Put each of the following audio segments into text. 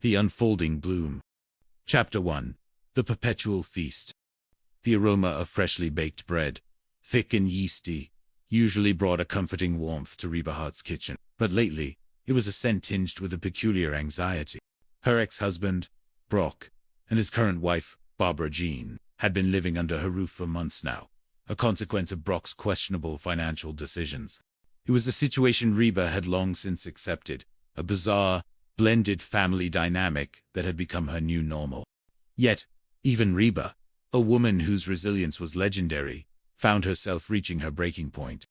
The Unfolding Bloom. Chapter 1. The Perpetual Feast. The aroma of freshly baked bread, thick and yeasty, usually brought a comforting warmth to Reba Hart's kitchen, but lately, it was a scent tinged with a peculiar anxiety. Her ex-husband, Brock, and his current wife, Barbara Jean, had been living under her roof for months now, a consequence of Brock's questionable financial decisions. It was a situation Reba had long since accepted, a bizarre, blended family dynamic that had become her new normal. Yet, even Reba, a woman whose resilience was legendary, found herself reaching her breaking point.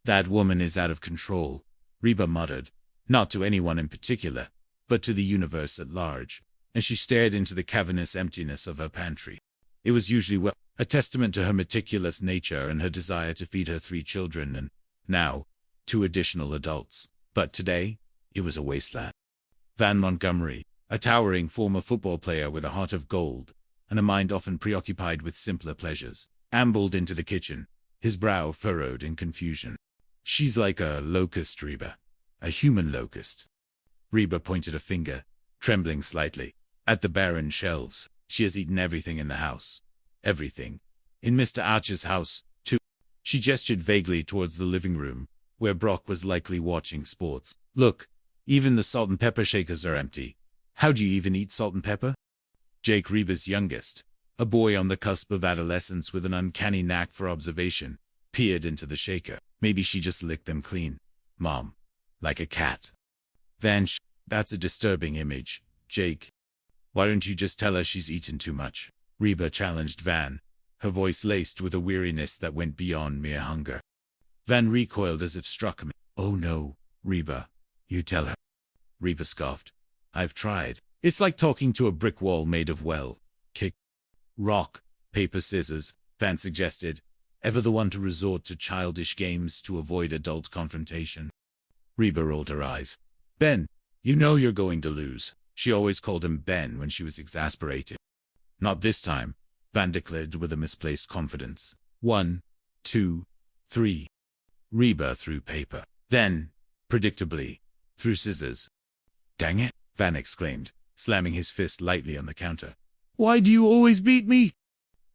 "That woman is out of control," Reba muttered, not to anyone in particular, but to the universe at large, and she stared into the cavernous emptiness of her pantry. It was usually a testament to her meticulous nature and her desire to feed her 3 children and, now, 2 additional adults. But today, it was a wasteland. Van Montgomery, a towering former football player with a heart of gold and a mind often preoccupied with simpler pleasures, ambled into the kitchen, his brow furrowed in confusion. "She's like a locust, Reba. A human locust." Reba pointed a finger, trembling slightly, at the barren shelves. "She has eaten everything in the house. Everything. In Mr. Archer's house, too." She gestured vaguely towards the living room, where Brock was likely watching sports. "Look, even the salt and pepper shakers are empty. How do you even eat salt and pepper?" Jake, Reba's youngest, a boy on the cusp of adolescence with an uncanny knack for observation, peered into the shaker. "Maybe she just licked them clean, Mom. Like a cat." "That's a disturbing image, Jake. Why don't you just tell her she's eaten too much?" Reba challenged Van, her voice laced with a weariness that went beyond mere hunger. Van recoiled as if struck. "Oh no, Reba. You tell her." Reba scoffed. "I've tried. It's like talking to a brick wall made of, well, kick, rock, paper, scissors," Van suggested, ever the one to resort to childish games to avoid adult confrontation. Reba rolled her eyes. "Ben, you know you're going to lose." She always called him Ben when she was exasperated. "Not this time," Van declared with a misplaced confidence. 1, 2, 3. Reba threw paper. Then, predictably, threw scissors. "Dang it," Van exclaimed, slamming his fist lightly on the counter. "Why do you always beat me?"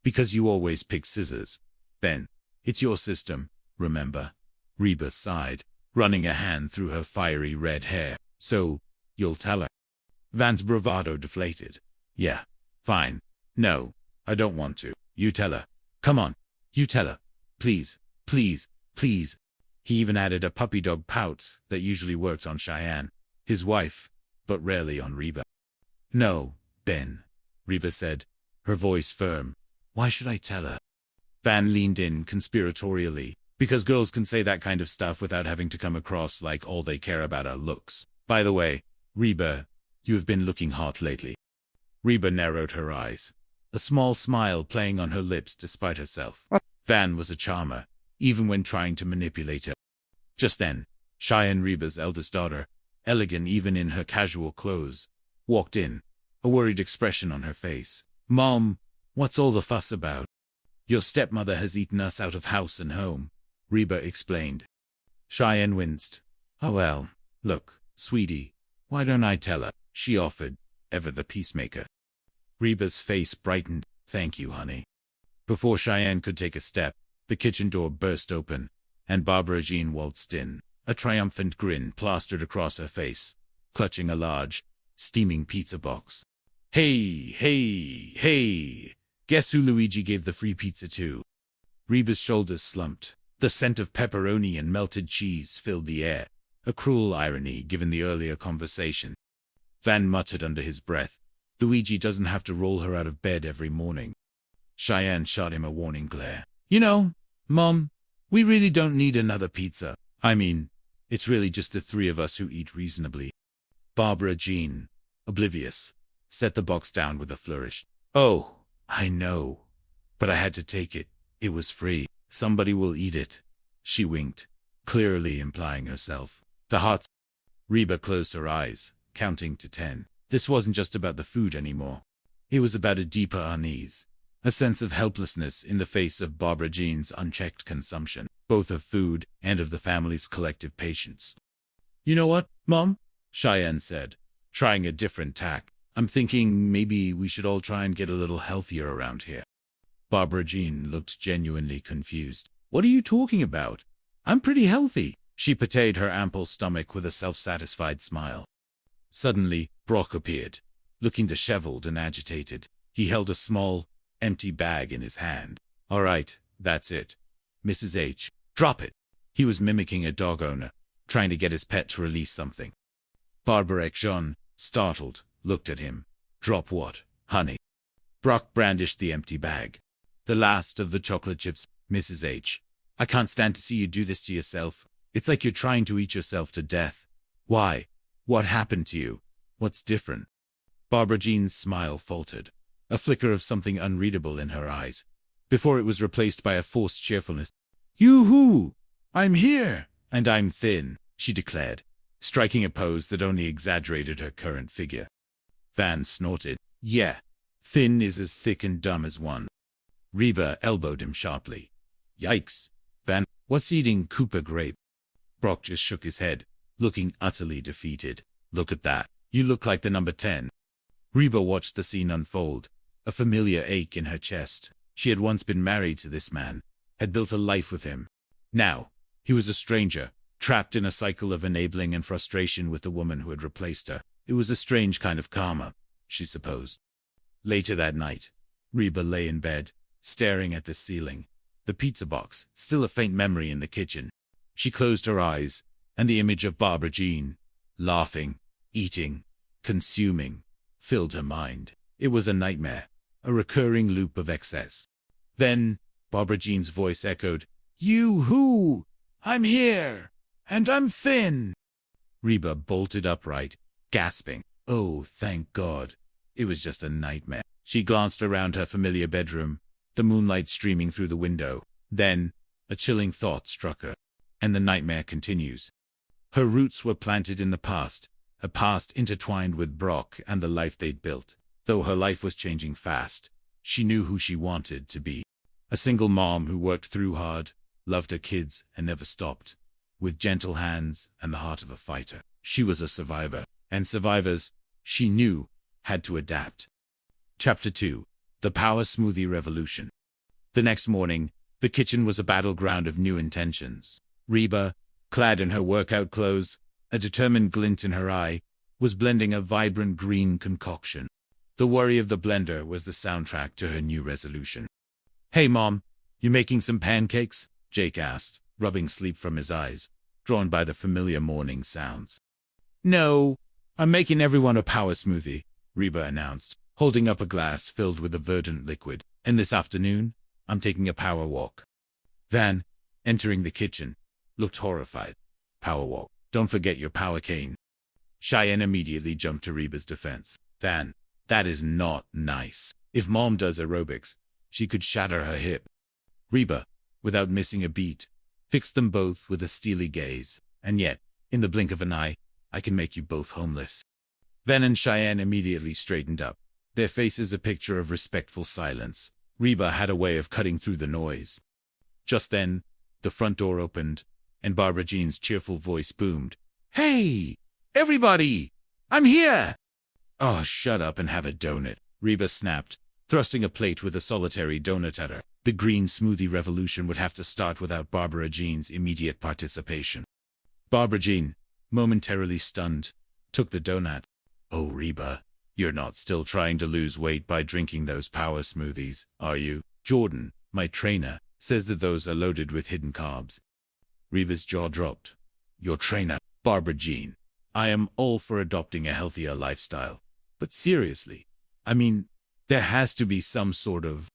"Because you always pick scissors, Ben. It's your system, remember?" Reba sighed, running a hand through her fiery red hair. "So, you'll tell her?" Van's bravado deflated. "Yeah, fine. No, I don't want to. You tell her. Come on, you tell her. Please, please, please." He even added a puppy dog pout that usually worked on Cheyenne, his wife, but rarely on Reba. "No, Ben," Reba said, her voice firm. "Why should I tell her?" Van leaned in conspiratorially, because girls can say that kind of stuff without having to come across like all they care about are looks. "By the way, Reba, you've been looking hot lately." Reba narrowed her eyes, a small smile playing on her lips despite herself. Van was a charmer, even when trying to manipulate her. Just then, Cheyenne, Reba's eldest daughter, elegant even in her casual clothes, walked in, a worried expression on her face. "Mom, what's all the fuss about?" "Your stepmother has eaten us out of house and home," Reba explained. Cheyenne winced. "Oh well, look, sweetie, why don't I tell her?" she offered, ever the peacemaker. Reba's face brightened. "Thank you, honey." Before Cheyenne could take a step, the kitchen door burst open, and Barbara Jean waltzed in, a triumphant grin plastered across her face, clutching a large, steaming pizza box. "Hey, hey, hey! Guess who Luigi gave the free pizza to?" Reba's shoulders slumped. The scent of pepperoni and melted cheese filled the air, a cruel irony given the earlier conversation. Van muttered under his breath, "Luigi doesn't have to roll her out of bed every morning." Cheyenne shot him a warning glare. "You know, Mom, we really don't need another pizza. I mean, it's really just the 3 of us who eat reasonably." Barbara Jean, oblivious, set the box down with a flourish. "Oh, I know. But I had to take it. It was free. Somebody will eat it." She winked, clearly implying herself. The hearts. Reba closed her eyes, counting to 10. This wasn't just about the food anymore. It was about a deeper unease, a sense of helplessness in the face of Barbara Jean's unchecked consumption, both of food and of the family's collective patience. "You know what, Mom?" Cheyenne said, trying a different tack. I'm thinking maybe we should all try and get a little healthier around here. Barbara Jean looked genuinely confused. What are you talking about? I'm pretty healthy. She patted her ample stomach with a self-satisfied smile. Suddenly, Brock appeared, looking disheveled and agitated. He held a small, empty bag in his hand. All right, that's it. Mrs. H, drop it. He was mimicking a dog owner, trying to get his pet to release something. Barbara Jean, startled, looked at him. Drop what, honey? Brock brandished the empty bag. The last of the chocolate chips. Mrs. H, I can't stand to see you do this to yourself. It's like you're trying to eat yourself to death. Why? What happened to you? What's different? Barbara Jean's smile faltered, a flicker of something unreadable in her eyes, before it was replaced by a forced cheerfulness. Yoo-hoo! I'm here, and I'm thin, she declared, striking a pose that only exaggerated her current figure. Van snorted. Yeah, thin is as thick and dumb as one. Reba elbowed him sharply. Yikes, Van, what's eating Cooper grape? Brock just shook his head, looking utterly defeated. Look at that. You look like the number 10. Reba watched the scene unfold, a familiar ache in her chest. She had once been married to this man, had built a life with him. Now, he was a stranger, trapped in a cycle of enabling and frustration with the woman who had replaced her. It was a strange kind of karma, she supposed. Later that night, Reba lay in bed, staring at the ceiling, the pizza box, still a faint memory in the kitchen. She closed her eyes, and the image of Barbara Jean, laughing, eating, consuming, filled her mind. It was a nightmare, a recurring loop of excess. Then, Barbara Jean's voice echoed, Yoo-hoo! I'm here, and I'm thin. Reba bolted upright, gasping. Oh, thank God. It was just a nightmare. She glanced around her familiar bedroom, the moonlight streaming through the window. Then, a chilling thought struck her. And the nightmare continues. Her roots were planted in the past, a past intertwined with Brock and the life they'd built. Though her life was changing fast, she knew who she wanted to be. A single mom who worked through hard, loved her kids, and never stopped. With gentle hands and the heart of a fighter. She was a survivor, and survivors, she knew, had to adapt. Chapter 2. The Power Smoothie Revolution. The next morning, the kitchen was a battleground of new intentions. Reba, clad in her workout clothes, a determined glint in her eye, was blending a vibrant green concoction. The worry of the blender was the soundtrack to her new resolution. Hey, Mom, you making some pancakes? Jake asked, rubbing sleep from his eyes, drawn by the familiar morning sounds. No, I'm making everyone a power smoothie, Reba announced, holding up a glass filled with a verdant liquid. And this afternoon, I'm taking a power walk. Van, entering the kitchen, looked horrified. Power walk. Don't forget your power cane. Cheyenne immediately jumped to Reba's defense. Van, that is not nice. If Mom does aerobics, she could shatter her hip. Reba, without missing a beat, fixed them both with a steely gaze. And yet, in the blink of an eye, I can make you both homeless. Van and Cheyenne immediately straightened up, their faces a picture of respectful silence. Reba had a way of cutting through the noise. Just then, the front door opened, and Barbara Jean's cheerful voice boomed. Hey, everybody! I'm here! Oh, shut up and have a donut, Reba snapped, thrusting a plate with a solitary donut at her. The green smoothie revolution would have to start without Barbara Jean's immediate participation. Barbara Jean, momentarily stunned, took the donut. Oh, Reba, you're not still trying to lose weight by drinking those power smoothies, are you? Jordan, my trainer, says that those are loaded with hidden carbs. Reba's jaw dropped. Your trainer, Barbara Jean. I am all for adopting a healthier lifestyle. But seriously, I mean, there has to be some sort of...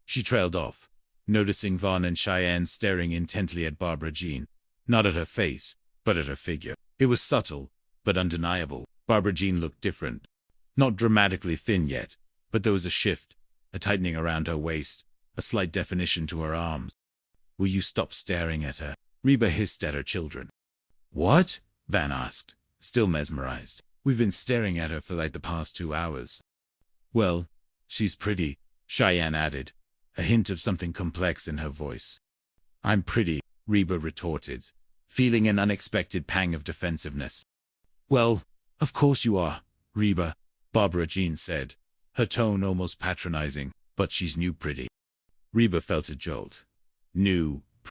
She trailed off, noticing Vaughn and Cheyenne staring intently at Barbara Jean. Not at her face, but at her figure. It was subtle, but undeniable. Barbara Jean looked different. Not dramatically thin yet, but there was a shift, a tightening around her waist, a slight definition to her arms. Will you stop staring at her? Reba hissed at her children. What? Van asked, still mesmerized. We've been staring at her for like the past 2 hours. Well, she's pretty, Cheyenne added, a hint of something complex in her voice. I'm pretty, Reba retorted, feeling an unexpected pang of defensiveness. Well, of course you are, Reba. Barbara Jean said, her tone almost patronizing, but she's new pretty. Reba felt a jolt. New,